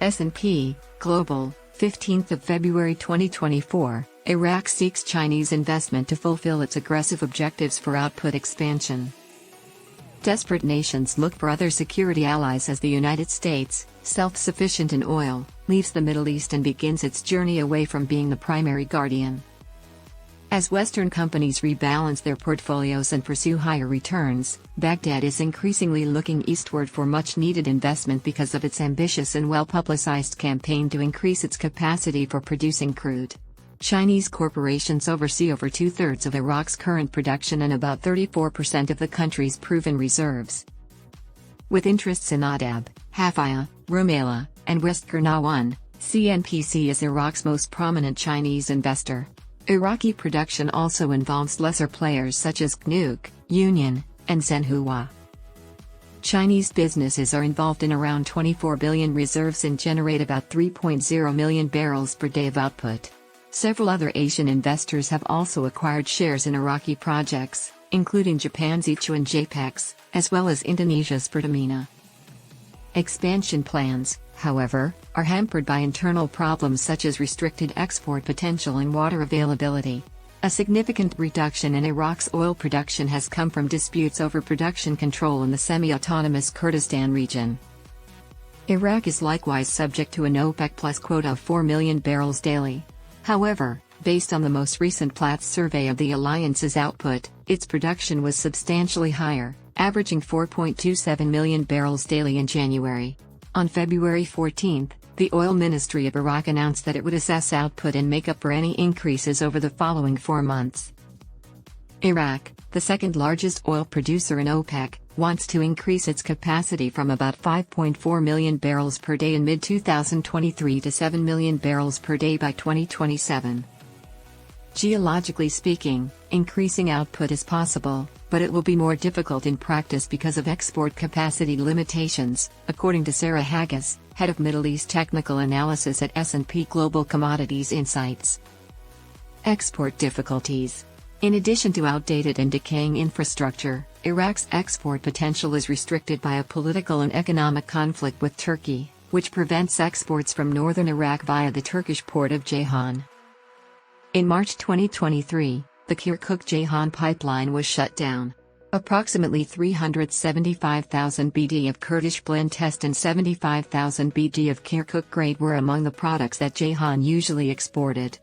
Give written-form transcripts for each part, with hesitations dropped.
S&P Global, 15th of February 2024, Iraq seeks Chinese investment to fulfill its aggressive objectives for output expansion. Desperate nations look for other security allies as the United States, self-sufficient in oil, leaves the Middle East and begins its journey away from being the primary guardian. As Western companies rebalance their portfolios and pursue higher returns, Baghdad is increasingly looking eastward for much-needed investment because of its ambitious and well-publicized campaign to increase its capacity for producing crude. Chinese corporations oversee over two-thirds of Iraq's current production and about 34% of the country's proven reserves. With interests in Ahdab, Halfaya, Rumaila, and West Qurna, CNPC is Iraq's most prominent Chinese investor. Iraqi production also involves lesser players such as CNOOC, Union, and ZenHua. Chinese businesses are involved in around 24 billion reserves and generate about 3.0 million barrels per day of output. Several other Asian investors have also acquired shares in Iraqi projects, including Japan's ZenHua and JPEX, as well as Indonesia's Pertamina. Expansion plans, however, are hampered by internal problems such as restricted export potential and water availability. A significant reduction in Iraq's oil production has come from disputes over production control in the semi-autonomous Kurdistan region. Iraq is likewise subject to an OPEC+ quota of 4 million barrels daily. However, based on the most recent Platts survey of the alliance's output, its production was substantially higher, averaging 4.27 million barrels daily in January. On February 14, the Oil Ministry of Iraq announced that it would assess output and make up for any increases over the following 4 months. Iraq, the second largest oil producer in OPEC, wants to increase its capacity from about 5.4 million barrels per day in mid-2023 to 7 million barrels per day by 2027. Geologically speaking, increasing output is possible, but it will be more difficult in practice because of export capacity limitations, according to Sarah Haggis, head of Middle East Technical Analysis at S&P Global Commodities Insights. Export difficulties. In addition to outdated and decaying infrastructure, Iraq's export potential is restricted by a political and economic conflict with Turkey, which prevents exports from northern Iraq via the Turkish port of Ceyhan. In March 2023, the Kirkuk-Ceyhan pipeline was shut down. Approximately 375,000 BD of Kurdish blend test and 75,000 BD of Kirkuk grade were among the products that Ceyhan usually exported.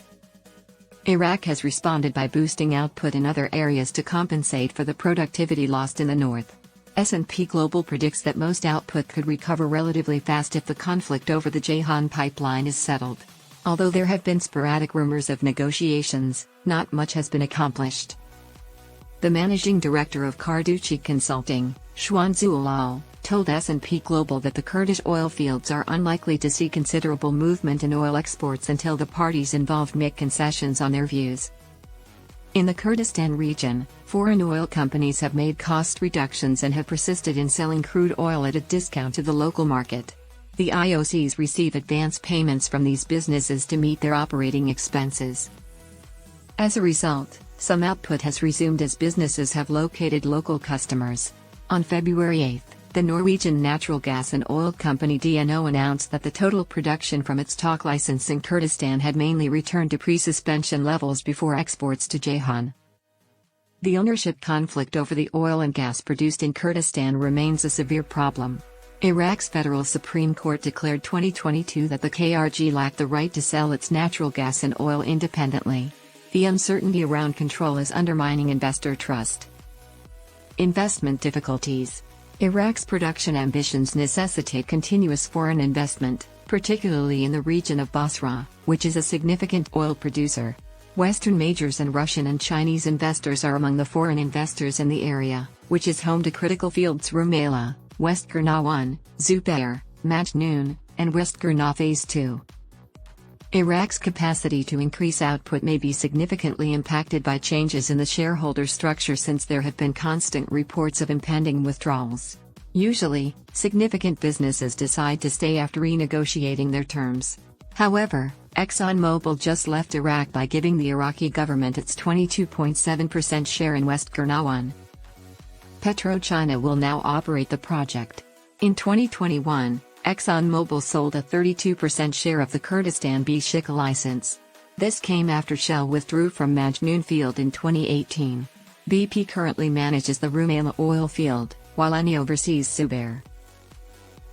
Iraq has responded by boosting output in other areas to compensate for the productivity lost in the north. S&P Global predicts that most output could recover relatively fast if the conflict over the Ceyhan pipeline is settled. Although there have been sporadic rumors of negotiations, not much has been accomplished. The managing director of Carducci Consulting, Shwanzul Al, told S&P Global that the Kurdish oil fields are unlikely to see considerable movement in oil exports until the parties involved make concessions on their views. In the Kurdistan region, foreign oil companies have made cost reductions and have persisted in selling crude oil at a discount to the local market. The IOCs receive advance payments from these businesses to meet their operating expenses. As a result, some output has resumed as businesses have located local customers. On February 8, the Norwegian natural gas and oil company DNO announced that the total production from its TOC license in Kurdistan had mainly returned to pre-suspension levels before exports to Ceyhan. The ownership conflict over the oil and gas produced in Kurdistan remains a severe problem. Iraq's Federal Supreme Court declared 2022 that the KRG lacked the right to sell its natural gas and oil independently. The uncertainty around control is undermining investor trust. Investment difficulties. Iraq's production ambitions necessitate continuous foreign investment, particularly in the region of Basra, which is a significant oil producer. Western majors and Russian and Chinese investors are among the foreign investors in the area, which is home to critical fields Rumaila, West Qurna, Zubair, Majnoon, and West Qurna Phase 2. Iraq's capacity to increase output may be significantly impacted by changes in the shareholder structure since there have been constant reports of impending withdrawals. Usually, significant businesses decide to stay after renegotiating their terms. However, ExxonMobil just left Iraq by giving the Iraqi government its 22.7% share in West Qurna. PetroChina will now operate the project. In 2021, ExxonMobil sold a 32% share of the Kurdistan Bashika license. This came after Shell withdrew from Majnoon field in 2018. BP currently manages the Rumaila oil field, while Eni oversees Zubair.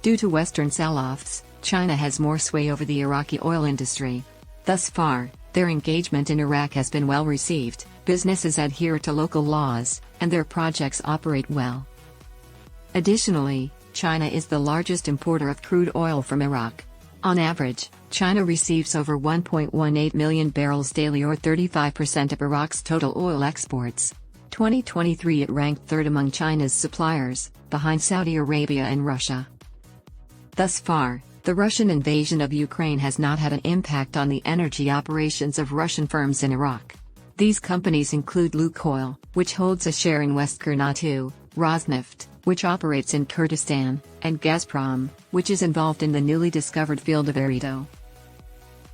Due to Western sell-offs, China has more sway over the Iraqi oil industry. Thus far, their engagement in Iraq has been well received, businesses adhere to local laws, and their projects operate well. Additionally, China is the largest importer of crude oil from Iraq. On average, China receives over 1.18 million barrels daily, or 35% of Iraq's total oil exports. 2023 it ranked third among China's suppliers, behind Saudi Arabia and Russia. Thus far, the Russian invasion of Ukraine has not had an impact on the energy operations of Russian firms in Iraq. These companies include Lukoil, which holds a share in West Qurna, Rosneft, which operates in Kurdistan, and Gazprom, which is involved in the newly discovered field of Erido.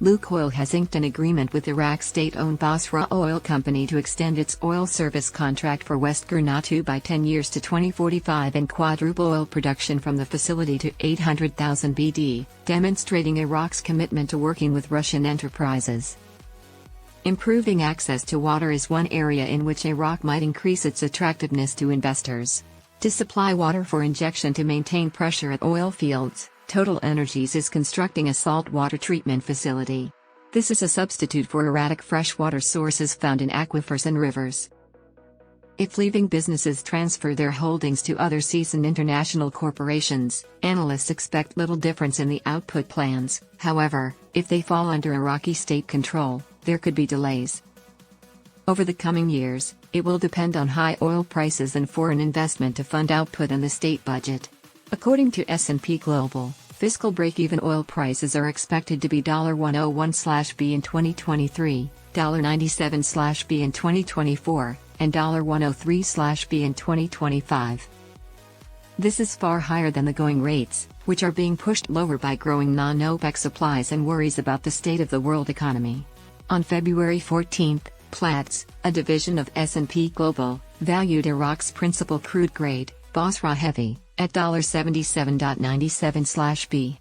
Lukoil has inked an agreement with Iraq's state-owned Basra Oil Company to extend its oil service contract for West Qurna by 10 years to 2045 and quadruple oil production from the facility to 800,000 BD, demonstrating Iraq's commitment to working with Russian enterprises. Improving access to water is one area in which Iraq might increase its attractiveness to investors. To supply water for injection to maintain pressure at oil fields, Total Energies is constructing a saltwater treatment facility. This is a substitute for erratic freshwater sources found in aquifers and rivers. If leaving businesses transfer their holdings to other seasoned international corporations, analysts expect little difference in the output plans. However, if they fall under Iraqi state control, there could be delays. Over the coming years, it will depend on high oil prices and foreign investment to fund output and the state budget. According to S&P Global, fiscal break-even oil prices are expected to be $101/B in 2023, $97/B in 2024, and $103/B in 2025. This is far higher than the going rates, which are being pushed lower by growing non-OPEC supplies and worries about the state of the world economy. On February 14, Platts, a division of S&P Global, valued Iraq's principal crude grade, Basra Heavy, at $77.97/B.